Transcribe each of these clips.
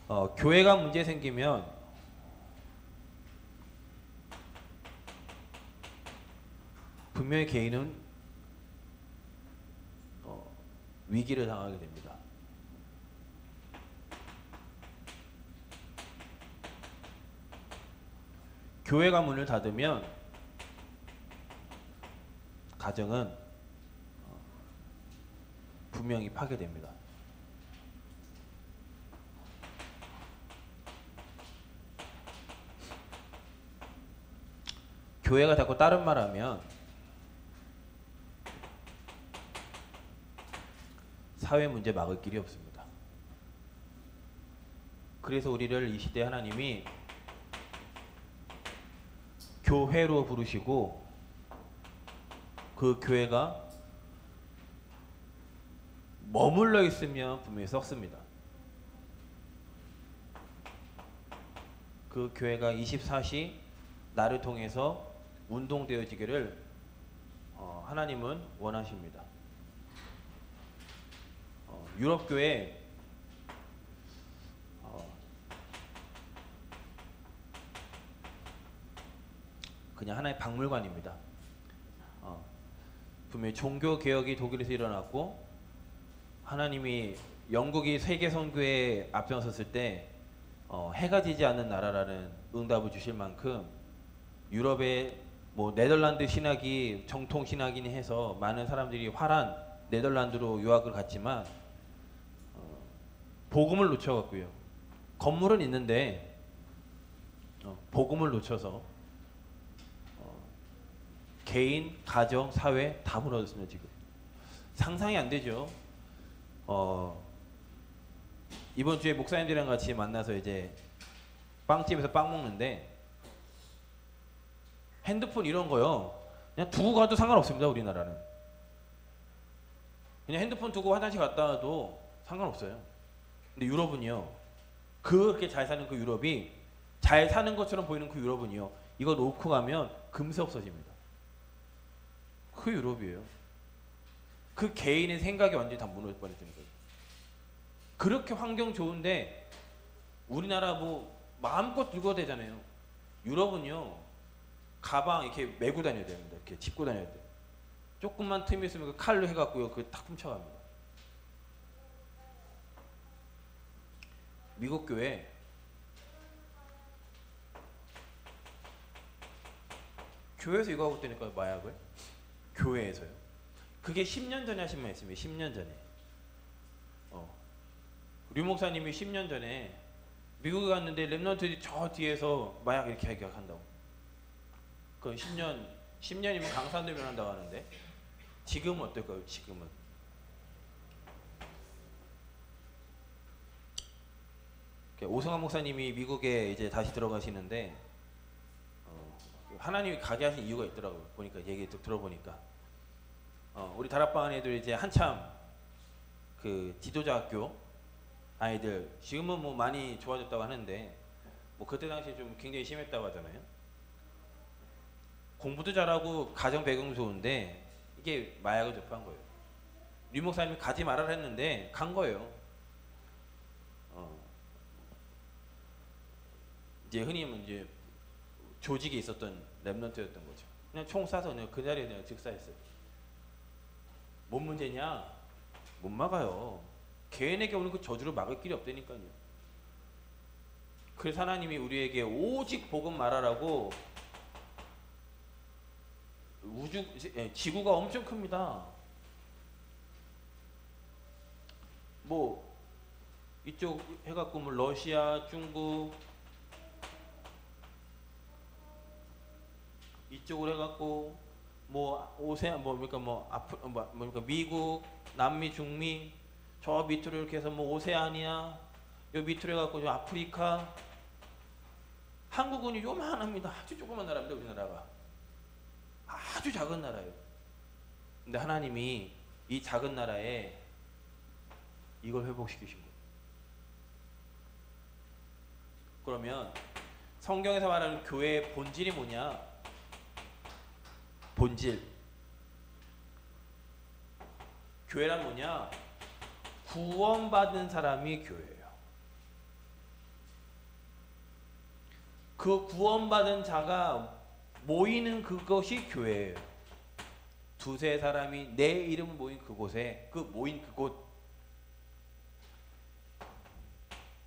어, 교회가 문제 생기면 분명히 개인은 위기를 당하게 됩니다. 교회가 문을 닫으면 가정은 분명히 파괴됩니다. 교회가 자꾸 다른 말하면 사회 문제 막을 길이 없습니다. 그래서 우리를 이 시대 하나님이 교회로 부르시고 그 교회가 머물러 있으면 분명히 썩습니다. 그 교회가 24시 나를 통해서 운동되어지기를 하나님은 원하십니다. 유럽 교회 그냥 하나의 박물관입니다. 분명히 종교 개혁이 독일에서 일어났고 하나님이 영국이 세계 선교에 앞장섰을 때 해가 지지 않는 나라라는 응답을 주실 만큼 유럽의 뭐 네덜란드 신학이 정통 신학이니 해서 많은 사람들이 화란 네덜란드로 유학을 갔지만 복음을 놓쳐갖고요. 건물은 있는데 복음을 놓쳐서 개인, 가정, 사회 다 무너졌습니다. 지금 상상이 안 되죠. 이번 주에 목사님들이랑 같이 만나서 이제 빵집에서 빵 먹는데 핸드폰 이런 거요 그냥 두고 가도 상관없습니다. 우리나라는 그냥 핸드폰 두고 화장실 갔다 와도 상관없어요. 근데 유럽은요, 그렇게 잘 사는 그 유럽이 잘 사는 것처럼 보이는 그 유럽은요, 이거 놓고 가면 금세 없어집니다. 그 유럽이에요. 그 개인의 생각이 완전히 다 무너질 뻔했던 거예요. 그렇게 환경 좋은데 우리나라 뭐 마음껏 들고 되잖아요. 유럽은요, 가방 이렇게 메고 다녀야 됩니다. 이렇게 짚고 다녀야 돼요. 조금만 틈이 있으면 그 칼로 해갖고요, 그 탁 훔쳐갑니다. 미국 교회 교회에서 이거 하고 있다니까요. 마약을 교회에서요. 그게 10년 전에 하신 말씀이에요. 10년 전에 류 목사님이 10년 전에 미국에 갔는데 랩런트들이 저 뒤에서 마약 이렇게 한다고. 그 10년이면 강산도 변한다고 하는데 지금은 어떨까요? 지금은 오승환 목사님이 미국에 이제 다시 들어가시는데 하나님이 가게 하신 이유가 있더라고요. 보니까 얘기 들어보니까 우리 다락방 애들 이제 한참 그 지도자 학교 아이들 지금은 뭐 많이 좋아졌다고 하는데 뭐 그때 당시에 좀 굉장히 심했다고 하잖아요. 공부도 잘하고 가정 배경도 좋은데 이게 마약을 접한 거예요. 류 목사님이 가지 말아라 했는데 간 거예요. 이제 흔히 이제 조직이 있었던 랩런트였던 거죠. 그냥 총 쏴서 그냥 그 자리에 그냥 즉사했어요. 뭔 문제냐? 못 막아요. 개인에게 오는 그 저주를 막을 길이 없다니까요. 그래서 하나님이 우리에게 오직 복음 말하라고 지구가 엄청 큽니다. 뭐 이쪽 해갖고 뭐 러시아, 중국 이쪽으로 해갖고 뭐 오세안 뭡니까 뭡니까 미국, 남미, 중미 저 밑으로 이렇게 해서 뭐 오세아니아 요 밑으로 해갖고 저 아프리카. 한국은 요만합니다. 아주 조그만 나라입니다. 우리나라가 아주 작은 나라예요. 근데 하나님이 이 작은 나라에 이걸 회복시키신 거예요. 그러면 성경에서 말하는 교회의 본질이 뭐냐? 본질. 교회란 뭐냐? 구원받은 사람이 교회예요. 그 구원받은 자가 모이는 그것이 교회예요. 두세 사람이 내 이름 모인 그곳에, 그 모인 그곳,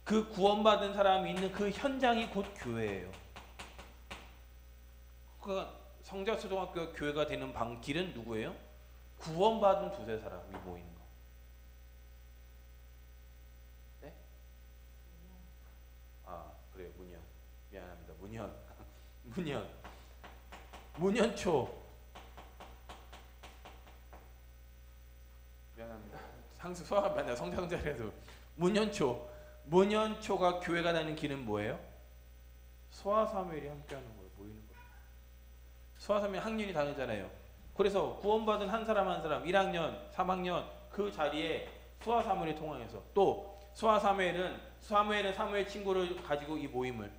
그 구원받은 사람이 있는 그 현장이 곧 교회예요. 그러니까 성자초등학교 교회가 되는 길은 누구예요? 구원받은 두세 사람이 모이는 거. 네? 아, 그래요. 문현. 미안합니다. 문현. 문현. 문현초. 미안합니다. 상수 소화가 맞나 성장자라서 문현초. 문현초가 교회가 되는 길은 뭐예요? 소아사무엘이 함께하는 거예요. 모이는 거예요. 소아사무엘 학년이 다르잖아요. 그래서 구원받은 한 사람 한 사람 1학년, 3학년 그 자리에 소아사무엘이 통항해서 또 사무엘은 사무엘 친구를 가지고 이 모임을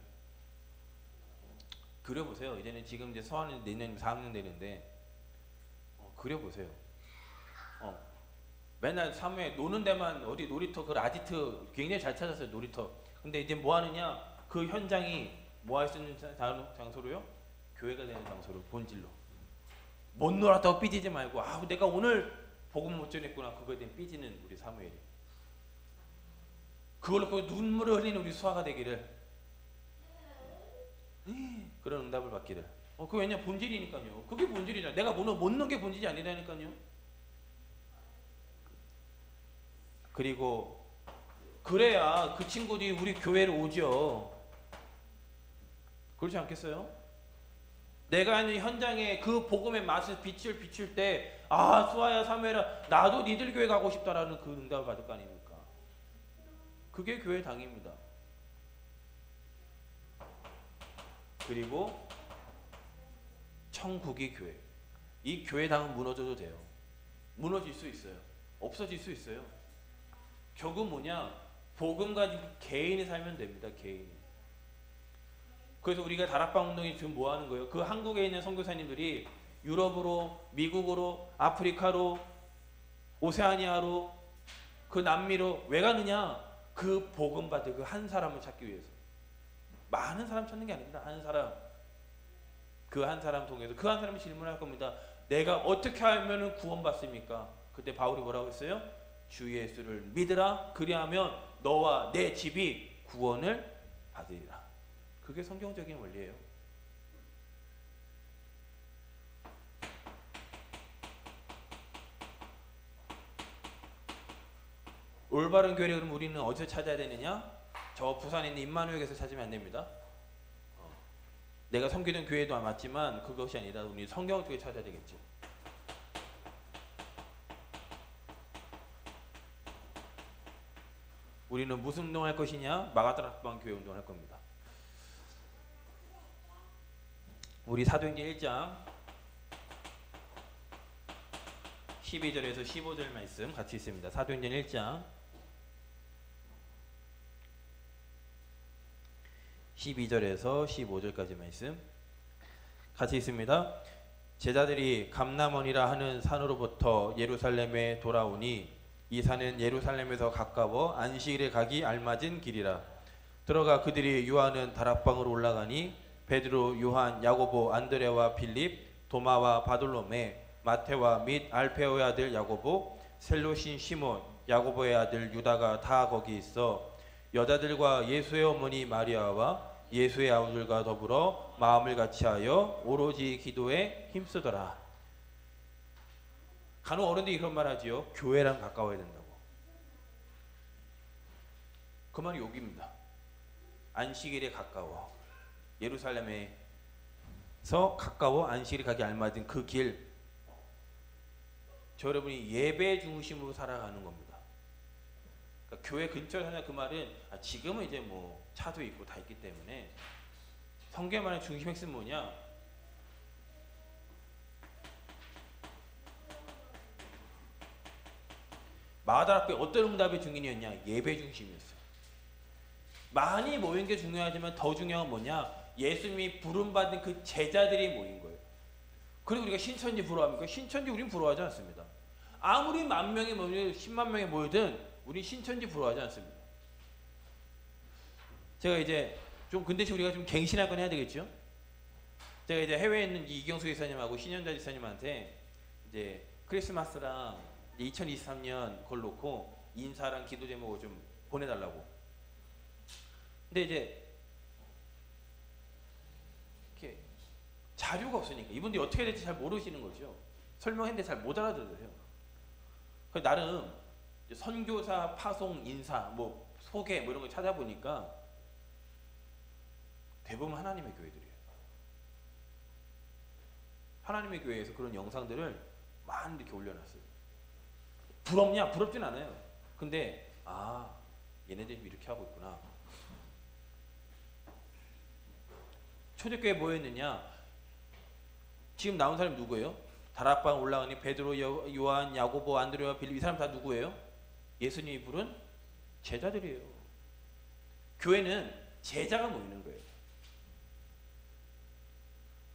그려보세요. 이제는 지금 이제 서한은 내년 4학년 되는데 그려보세요. 맨날 사무엘 노는 데만 어디 놀이터 그 라디트 굉장히 잘 찾았어요. 놀이터. 근데 이제 뭐 하느냐? 그 현장이 뭐 할 수 있는 장소로요? 교회가 되는 장소로 본질로. 못 놀았다고 삐지지 말고 내가 오늘 복음 못 전했구나. 그거에 대한 삐지는 우리 사무엘이. 그걸로 그 눈물을 흘리는 우리 수아가 되기를. 그런 응답을 받기를. 그 왜냐? 본질이니까요. 그게 본질이잖아. 내가 못 넣는 게 본질이 아니라니까요. 그리고 그래야 그 친구들이 우리 교회를 오죠. 그렇지 않겠어요? 내가 있는 현장에 그 복음의 맛을 빛을 비출 때 수아야 사무엘아 나도 니들 교회 가고 싶다라는 그 응답을 받을 거 아닙니까? 그게 교회 당입니다. 그리고 천국이 교회. 이 교회 당은 무너져도 돼요. 무너질 수 있어요. 없어질 수 있어요. 결국 뭐냐? 복음 가지고 개인이 살면 됩니다. 개인이. 그래서 우리가 다락방 운동이 지금 뭐 하는 거예요? 그 한국에 있는 선교사님들이 유럽으로, 미국으로, 아프리카로, 오세아니아로, 그 남미로 왜 가느냐? 그 복음 받을 그 한 사람을 찾기 위해서. 많은 사람 찾는 게 아닙니다. 한 사람. 그 한 사람 통해서 그 한 사람이 질문할 겁니다. 내가 어떻게 하면 구원받습니까? 그때 바울이 뭐라고 했어요? 주 예수를 믿으라. 그리하면 너와 내 집이 구원을 받으리라. 그게 성경적인 원리예요. 올바른 교회를 그럼 우리는 어디서 찾아야 되느냐? 저 부산에 있는 임마누엘에서 찾으면 안 됩니다. 내가 섬기던 교회도 맞지만 그것이 아니라 우리 성경 쪽에 찾아야 되겠죠. 우리는 무슨 운동할 것이냐? 마가다락방 교회 운동할 겁니다. 우리 사도행전 1장 12절에서 15절 말씀 같이 있습니다. 사도행전 1장 12절에서 15절까지 말씀 같이 있습니다. 제자들이 감람원이라 하는 산으로부터 예루살렘에 돌아오니 이 산은 예루살렘에서 가까워 안식일에 가기 알맞은 길이라. 들어가 그들이 유하는 다락방으로 올라가니 베드로, 요한, 야고보, 안드레와 빌립, 도마와 바돌로메, 마테와 및 알페오의 아들 야고보, 셀로신 시몬, 야고보의 아들 유다가 다 거기 있어 여자들과 예수의 어머니 마리아와 예수의 아우들과 더불어 마음을 같이하여 오로지 기도에 힘쓰더라. 간혹 어른들이 그런 말 하지요. 교회랑 가까워야 된다고. 그 말이 여기입니다. 안식일에 가까워. 예루살렘에서 가까워 안식일에 가기 알맞은 그 길. 저 여러분이 예배 중심으로 살아가는 겁니다. 그러니까 교회 근처에 사냐 그 말은 지금은 이제 뭐 차도 있고 다 있기 때문에 성경 말의 중심 핵심 뭐냐? 마가다락방에 어떤 응답이 중인이었냐? 예배 중심이었어요. 많이 모인 게 중요하지만 더 중요한 건 뭐냐? 예수님이 부름받은 그 제자들이 모인 거예요. 그리고 우리가 신천지 부러워합니까? 신천지 우린 부러워하지 않습니다. 아무리 만 명이 모이든 10만 명이 모이든 우리 신천지 부러워하지 않습니다. 제가 이제 좀 근데 우리가 좀 갱신할 건 해야 되겠죠? 제가 이제 해외에 있는 이경수 이사님하고 신현자 지사님한테 이제 크리스마스랑 2023년 그걸 놓고 인사랑 기도 제목을 좀 보내달라고. 근데 이제 이렇게 자료가 없으니까 이분들이 어떻게 해야 될지 잘 모르시는 거죠. 설명했는데 잘 못 알아들으세요. 그래서 나름 선교사, 파송, 인사, 뭐 소개 뭐 이런 거 찾아보니까 대부분 하나님의 교회들이에요. 하나님의 교회에서 그런 영상들을 많이 이렇게 올려놨어요. 부럽냐? 부럽진 않아요. 근데 얘네들이 이렇게 하고 있구나. 초대교회 뭐였느냐? 지금 나온 사람이 누구예요? 다락방 올라가니 베드로, 요한, 야고보, 안드레와 빌립 이 사람 다 누구예요? 예수님이 부른 제자들이에요. 교회는 제자가 모이는 거예요.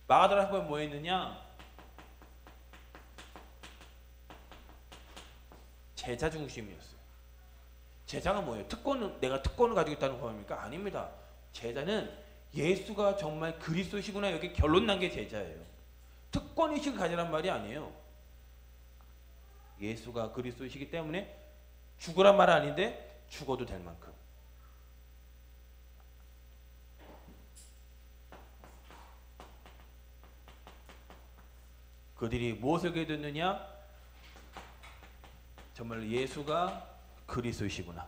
마가다락방에 뭐 했느냐? 제자 중심이었어요. 제자가 뭐예요? 내가 특권을 가지고 있다는 겁니까? 아닙니다. 제자는 예수가 정말 그리스도시구나 여기 결론 난 게 제자예요. 특권의식을 가지란 말이 아니에요. 예수가 그리스도시기 때문에 죽으란 말 아닌데 죽어도 될 만큼. 그들이 무엇을 깨닫느냐? 정말 예수가 그리스도시구나.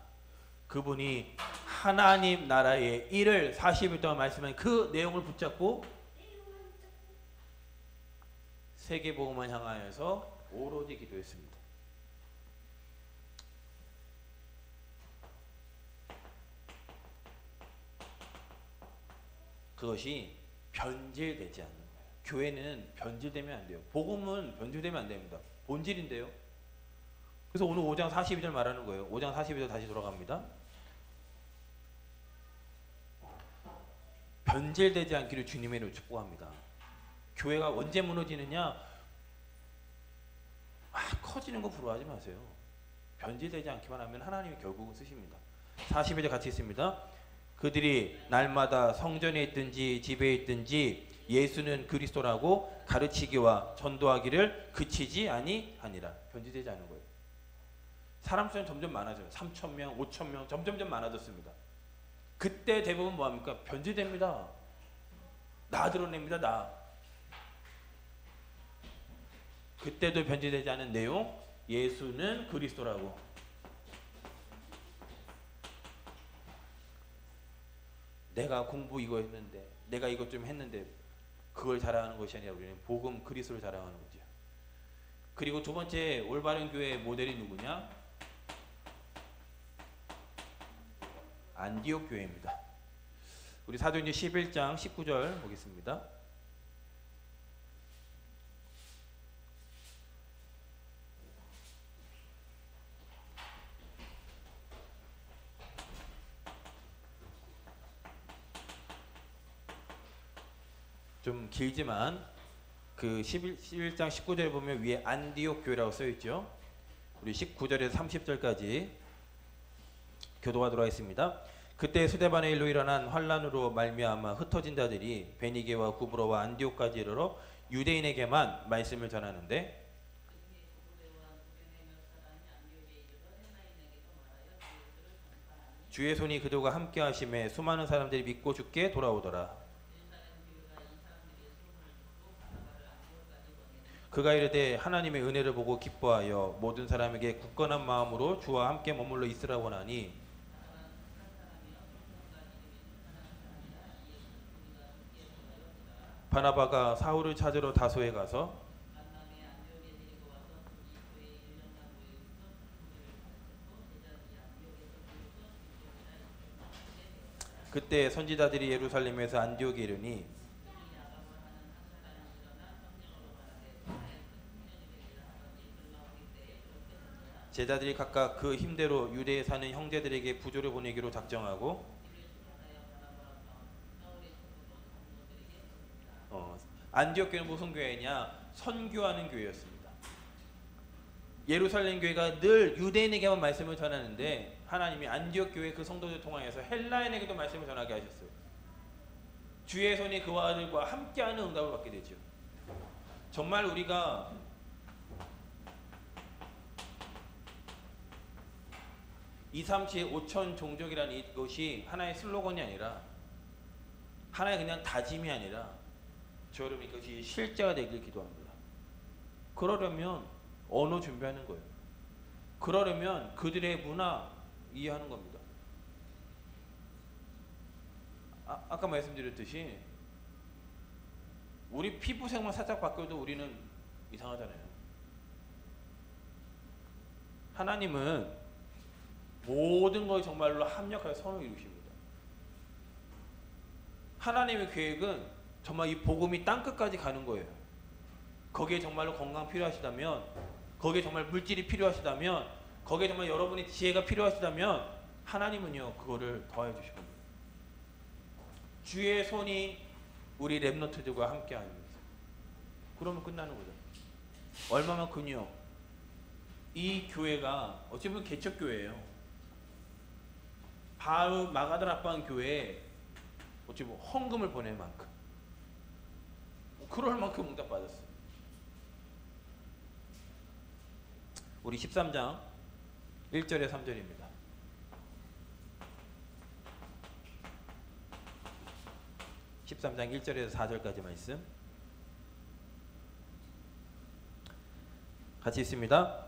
그분이 하나님 나라의 일을 40일 동안 말씀한 그 내용을 붙잡고 세계복음을 향하여서 오로지 기도했습니다. 그것이 변질되지 않는 거예요. 교회는 변질되면 안 돼요. 복음은 변질되면 안 됩니다. 본질인데요. 그래서 오늘 5장 42절 말하는 거예요. 5장 42절 다시 돌아갑니다. 변질되지 않기를 주님의 이름으로 축복합니다. 교회가 언제 무너지느냐? 커지는 거 부러워하지 마세요. 변질되지 않기만 하면 하나님이 결국은 쓰십니다. 42절 같이 있습니다. 그들이 날마다 성전에 있든지 집에 있든지 예수는 그리스도라고 가르치기와 전도하기를 그치지 아니하니라. 변질되지 않은 거예요. 사람 수는 점점 많아져요. 3,000명, 5,000명 점점점 많아졌습니다. 그때 대부분 뭐합니까? 변질됩니다. 나 드러냅니다. 나. 그때도 변질되지 않은 내용, 예수는 그리스도라고. 내가 공부 이거 했는데, 내가 이것 좀 했는데 그걸 자랑하는 것이 아니라 우리는 복음 그리스도를 자랑하는 거죠. 그리고 두 번째 올바른 교회의 모델이 누구냐? 안디옥 교회입니다. 우리 사도행전 11장 19절 보겠습니다. 좀 길지만 그 11장 19절에 보면 위에 안디옥 교회라고 써있죠. 우리 19절에서 30절까지 교도하도록 하겠습니다. 그때 스데반의 일로 일어난 환란으로 말미암아 흩어진 자들이 베니게와 구브로와 안디옥까지 이르러 유대인에게만 말씀을 전하는데 주의 손이 그들과 함께 하심에 수많은 사람들이 믿고 주께 돌아오더라. 그가 이르되 하나님의 은혜를 보고 기뻐하여 모든 사람에게 굳건한 마음으로 주와 함께 머물러 있으라고 하니 바나바가 사울을 찾으러 다소에 가서 그때 선지자들이 예루살렘에서 안디옥에 이르니 제자들이 각각 그 힘대로 유대에 사는 형제들에게 부조를 보내기로 작정하고 안디옥 교회는 무슨 교회냐? 선교하는 교회였습니다. 예루살렘 교회가 늘 유대인에게만 말씀을 전하는데 하나님이 안디옥 교회 그 성도들 통하여서 헬라인에게도 말씀을 전하게 하셨어요. 주의 손이 그와 아들과 함께하는 응답을 받게 되죠. 정말 우리가 2, 3, 7, 5천 종족이라는 이것이 하나의 슬로건이 아니라 하나의 그냥 다짐이 아니라 저 여러분 이것이 실제가 되길 기도합니다. 그러려면 언어 준비하는 거예요. 그러려면 그들의 문화 이해하는 겁니다. 아까 말씀드렸듯이 우리 피부색만 살짝 바뀌어도 우리는 이상하잖아요. 하나님은 모든 것이 정말로 합력하여 선을 이루십니다. 하나님의 계획은 정말 이 복음이 땅끝까지 가는 거예요. 거기에 정말로 건강 필요하시다면, 거기에 정말 물질이 필요하시다면, 거기에 정말 여러분의 지혜가 필요하시다면 하나님은요 그거를 더해 주실 겁니다. 주의 손이 우리 렘넌트들과 함께 합니다. 그러면 끝나는 거죠. 얼마만큼요? 이 교회가 어찌 보면 개척교회예요. 바로 마가다 라방 교회에 어찌 보면 헌금을 보낼 만큼, 그럴 만큼 응답받았어요. 우리 13장 1절에 3절입니다. 13장 1절에서 4절까지 말씀 같이 있습니다.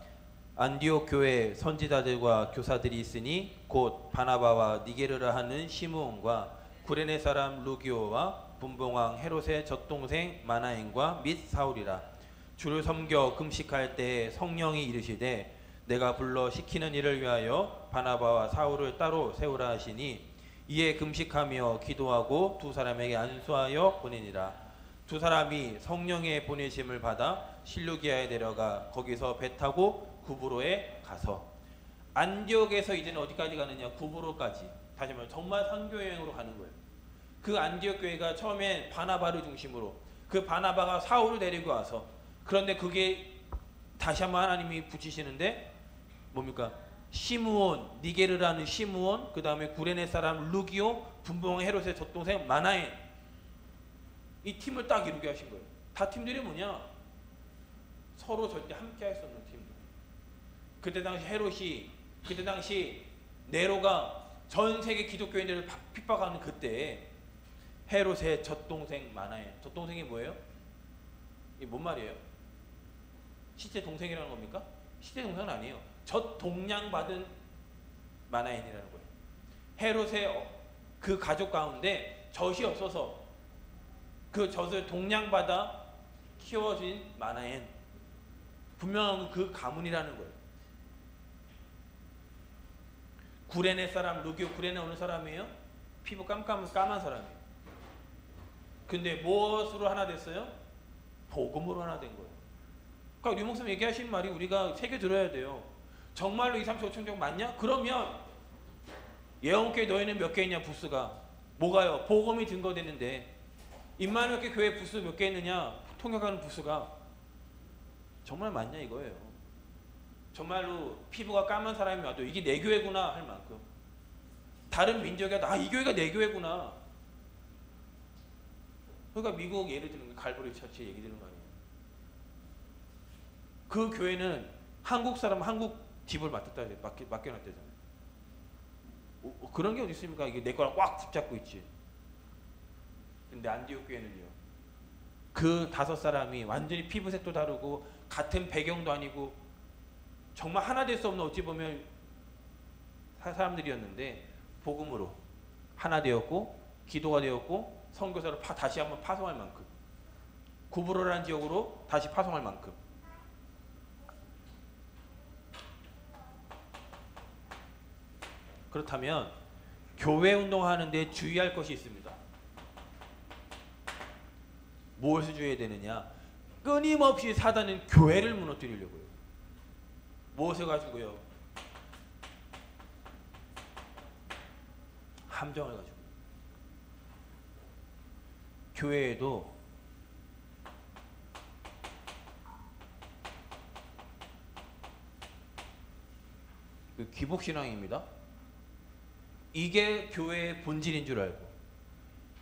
안디옥 교회에 선지자들과 교사들이 있으니 곧 바나바와 니게르라 하는 시므온과 구레네 사람 루기오와 분봉왕 헤롯의 젖동생 마나엔과 및 사울이라. 주를 섬겨 금식할 때에 성령이 이르시되 내가 불러 시키는 일을 위하여 바나바와 사울을 따로 세우라 하시니 이에 금식하며 기도하고 두 사람에게 안수하여 보내니라. 두 사람이 성령의 보내심을 받아 실루기아에 내려가 거기서 배 타고 구브로에 가서, 안디옥에서 이제는 어디까지 가느냐? 구브로까지. 다시 말해 정말 선교 여행으로 가는 거예요. 그 안디옥 교회가 처음엔 바나바를 중심으로, 그 바나바가 사울을 데리고 와서, 그런데 그게 다시 한번 하나님이 붙이시는데 뭡니까? 시므온, 니게르라는 시므온, 그 다음에 구레네 사람 루기오, 분봉 헤롯의 젖동생 마나엔, 이 팀을 딱 이루게 하신 거예요. 다 팀들이 뭐냐? 서로 절대 함께 할 수 없는 팀들. 그때 당시 헤롯이, 그때 당시 네로가 전 세계 기독교인들을 핍박하는 그때에 헤롯의 젖동생 마나엔, 젖동생이 뭐예요? 이게 뭔 말이에요? 실제 동생이라는 겁니까? 실제 동생은 아니에요. 젖동량받은 마나엔이라는 거예요. 헤롯의 그 가족 가운데 젖이 없어서 그 젖을 동량받아 키워진 마나엔, 분명한 그 가문이라는 거예요. 구레네 사람 루기오, 구레네 어느 사람이에요? 피부 까만 사람이에요. 근데 무엇으로 하나 됐어요? 복음으로 하나 된 거예요. 그러니까 류 목사님 얘기하신 말이 우리가 새겨 들어야 돼요. 정말로 2, 3, 4, 5천 종 맞냐? 그러면 예언교회 너희는 몇 개 있냐? 부스가 뭐가요? 복음이 증거되는데 임마누엘 교회 부스 몇 개 있느냐? 통역하는 부스가 정말 맞냐 이거예요. 정말로 피부가 까만 사람이 와도 이게 내 교회구나 할 만큼, 다른 민족이 와도 이 교회가 내 교회구나. 그러니까 미국 예를 들면 갈보리 처치 얘기 드는 거 아니에요. 그 교회는 한국 사람 한국 집을 맡겨놨대잖아요. 그런 게 어디 있습니까? 이게 내 거랑 꽉 붙잡고 있지. 근데 안디옥 교회는요, 그 5사람이 완전히 피부색도 다르고 같은 배경도 아니고 정말 하나 될 수 없는, 어찌 보면 사람들이었는데 복음으로 하나 되었고 기도가 되었고 선교사를 다시 한번 파송할 만큼, 구브로라는 지역으로 다시 파송할 만큼. 그렇다면 교회 운동하는데 주의할 것이 있습니다. 무엇을 주의해야 되느냐? 끊임없이 사단은 교회를 무너뜨리려고요. 무엇을 가지고요? 함정을 가지고. 교회에도 그 기복신앙입니다. 이게 교회의 본질인 줄 알고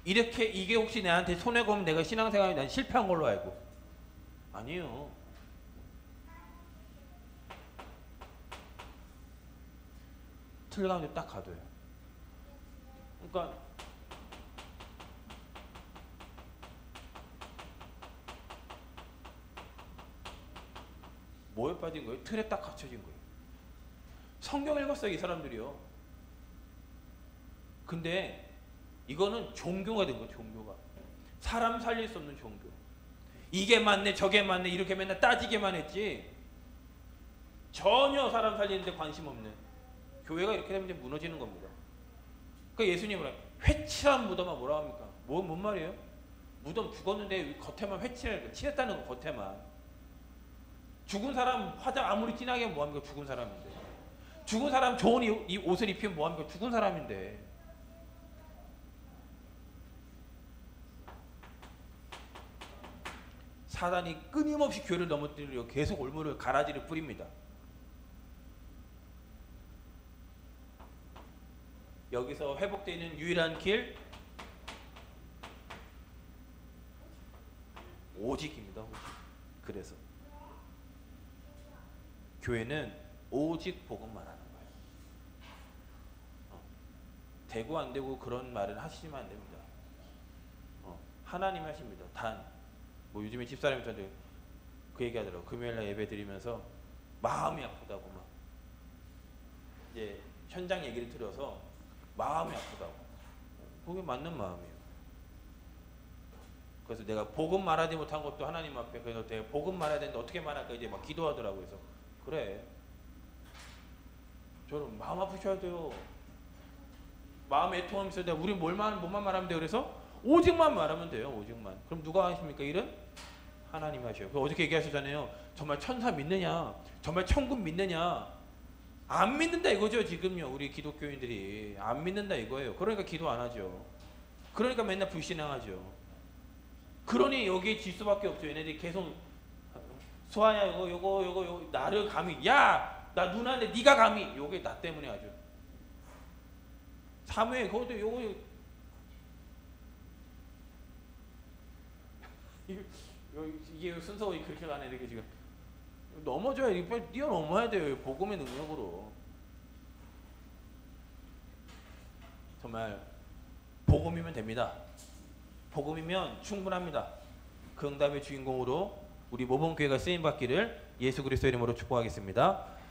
이렇게 이게 혹시 내한테 손해가 오면 내가 신앙생활이 난 실패한 걸로 알고 아니에요. 틀 가운데 딱 가둬요. 그러니까 뭐에 빠진 거예요? 틀에 딱 갇혀진 거예요. 성경 읽었어요 이 사람들이요. 근데 이거는 종교가 된 거예요. 종교가 사람 살릴 수 없는 종교. 이게 맞네 저게 맞네 이렇게 맨날 따지게만 했지 전혀 사람 살리는데 관심 없는 교회가 이렇게 되면 이제 무너지는 겁니다. 그러니까 예수님은 회칠한 무덤아 뭐라 합니까? 뭔 말이에요? 무덤 죽었는데 겉에만 회칠을 칠했다는 거 겉에만. 죽은 사람 화장 아무리 진하게 하면 뭐합니까? 죽은 사람인데. 죽은 사람 좋은 이 옷을 입히면 뭐합니까? 죽은 사람인데. 사단이 끊임없이 교회를 넘어뜨리려 계속 올무를 가라지를 뿌립니다. 여기서 회복되는 유일한 길 오직입니다. 오직. 그래서 교회는 오직 복음만 하는 거예요. 되고 안 되고 그런 말은 하시면 안 됩니다. 하나님 하십니다. 단 뭐 요즘에 집사람이 저한테 그 얘기하더라고. 금요일날 예배 드리면서 마음이 아프다고 막 이제 현장 얘기를 들어서 마음이 아프다고. 그게 맞는 마음이에요. 그래서 내가 복음 말하지 못한 것도 하나님 앞에 그래서 내가 복음 말해야 되는데 어떻게 말할까 이제 막 기도하더라고. 그래서 그래 저는 마음 아프셔야 돼요. 마음 애통하면서 내가 우리 뭐만 말하면 돼요. 그래서 오직만 말하면 돼요. 오직만. 그럼 누가 하십니까 일은? 하나님 하셔요. 어저께 얘기하셨잖아요. 정말 천사 믿느냐 정말 천국 믿느냐 안 믿는다 이거죠. 지금요 우리 기독교인들이 안 믿는다 이거예요. 그러니까 기도 안 하죠. 그러니까 맨날 불신앙하죠. 그러니 여기에 질 수밖에 없죠. 얘네들이 계속 수아야 요거 나를 감히 야 나 누나인데 네가 감히 요게 나 때문에 아주 사무엘 그것도 요거 이게 순서 그렇게 가네. 이렇게 지금 넘어져야 이렇게 뛰어넘어야 돼요. 복음의 능력으로. 정말 복음이면 됩니다. 복음이면 충분합니다. 그 응답의 주인공으로 우리 모범교회가 쓰임받기를 예수 그리스도 이름으로 축복하겠습니다.